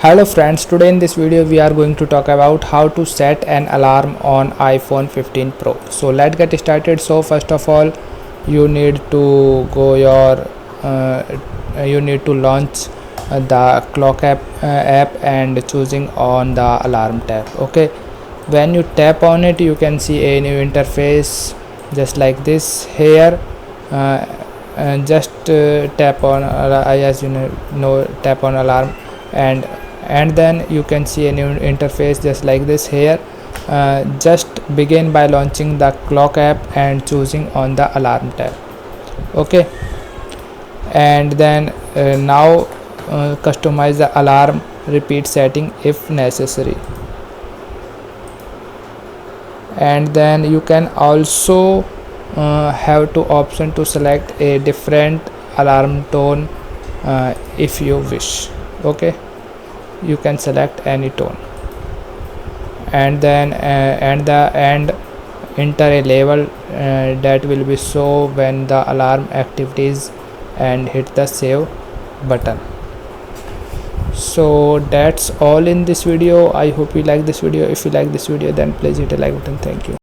Hello friends, today in this video we are going to talk about how to set an alarm on iPhone 15 Pro. So let's get started. So first of all, you need to launch the clock app and choosing on the alarm tab. Okay, when you tap on it, you can see a new interface just like this here. And just tap on as you know, tap on alarm and then you can see a new interface just like this here. Just begin by launching the clock app and choosing on the alarm tab. Okay, and then now customize the alarm repeat setting if necessary, and then you can also have two option to select a different alarm tone if you wish. Okay, you can select any tone, and then enter a label that will be show when the alarm activities and hit the save button. So that's all in this video. I hope you like this video. If you like this video, then please hit a like button. Thank you.